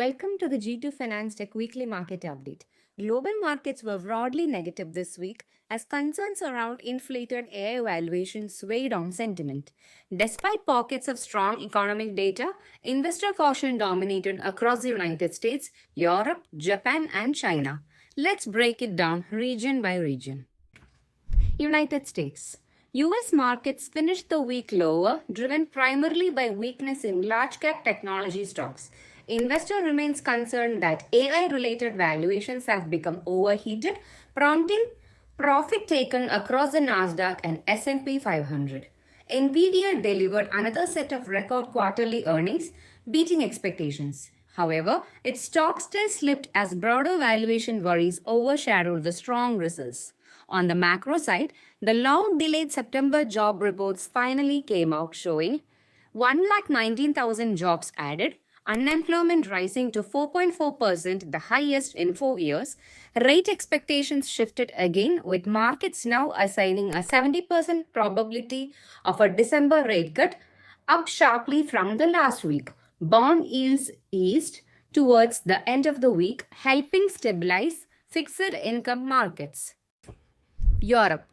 Welcome to the G2 Financetech Weekly Market Update. Global markets were broadly negative this week as concerns around inflated AI valuations weighed on sentiment. Despite pockets of strong economic data, investor caution dominated across the United States, Europe, Japan, and China. Let's break it down region by region. United States. US markets finished the week lower, driven primarily by weakness in large cap technology stocks. Investor remains concerned that AI-related valuations have become overheated, prompting profit taken across the Nasdaq and S&P 500. NVIDIA delivered another set of record quarterly earnings, beating expectations. However, its stock still slipped as broader valuation worries overshadowed the strong results. On the macro side, the long-delayed September job reports finally came out, showing 119,000 jobs added, unemployment rising to 4.4%, the highest in 4 years. Rate expectations shifted again, with markets now assigning a 70% probability of a December rate cut, up sharply from the last week. Bond yields eased towards the end of the week, helping stabilize fixed income markets. Europe.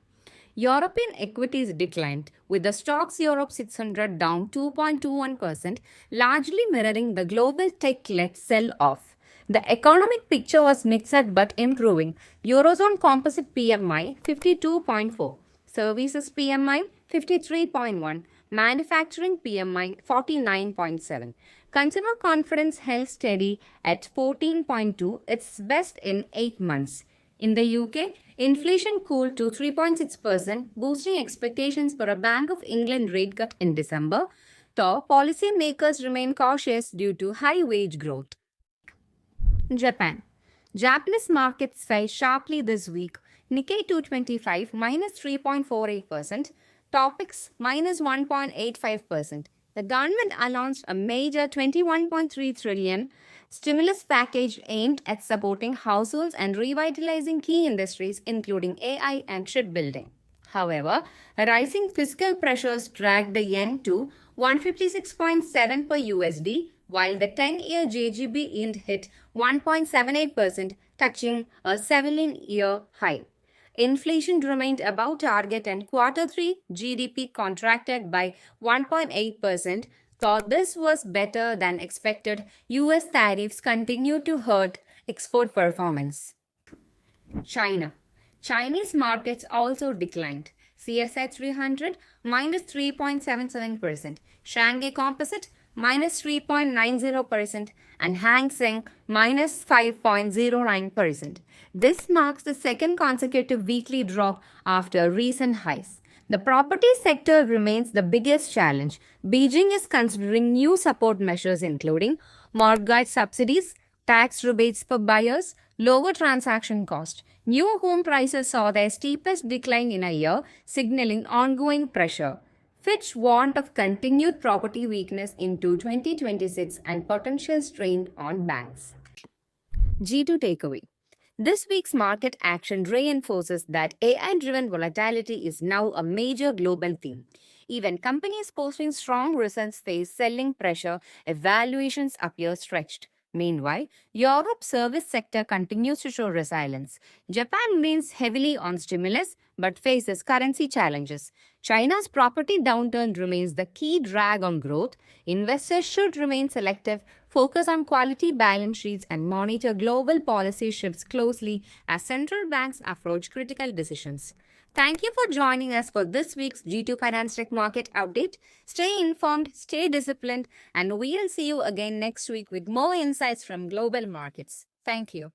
European equities declined, with the Stoxx Europe 600 down 2.21%, largely mirroring the global tech-led sell-off. The economic picture was mixed but improving. Eurozone composite PMI 52.4, services PMI 53.1, manufacturing PMI 49.7. Consumer confidence held steady at 14.2, its best in 8 months. In the UK, inflation cooled to 3.6%, boosting expectations for a Bank of England rate cut in December, though policymakers remain cautious due to high wage growth. Japan. Japanese markets fell sharply this week. Nikkei 225 minus 3.48%, Topix minus 1.85%. The government announced a major 21.3 trillion stimulus package aimed at supporting households and revitalizing key industries including AI and shipbuilding. However, rising fiscal pressures dragged the yen to 156.7 per USD, while the 10-year JGB yield hit 1.78%, touching a 7-year high. Inflation remained above target and Q3 GDP contracted by 1.8%. Though this was better than expected, US tariffs continued to hurt export performance. China. Chinese markets also declined. CSI 300 minus 3.77%, Shanghai Composite minus 3.90%, and Hang Seng minus 5.09%. This marks the second consecutive weekly drop after recent highs. The property sector remains the biggest challenge. Beijing is considering new support measures including mortgage subsidies, tax rebates for buyers, lower transaction cost. New home prices saw their steepest decline in a year, signaling ongoing pressure. Fitch warned of continued property weakness into 2026 and potential strain on banks. G2 takeaway. This week's market action reinforces that AI-driven volatility is now a major global theme. Even companies posting strong results face selling pressure if valuations appear stretched. Meanwhile, Europe's service sector continues to show resilience. Japan leans heavily on stimulus but faces currency challenges. China's property downturn remains the key drag on growth. Investors should remain selective, focus on quality balance sheets, and monitor global policy shifts closely as central banks approach critical decisions. Thank you for joining us for this week's G2 Financetech Market Update. Stay informed, stay disciplined, and we'll see you again next week with more insights from global markets. Thank you.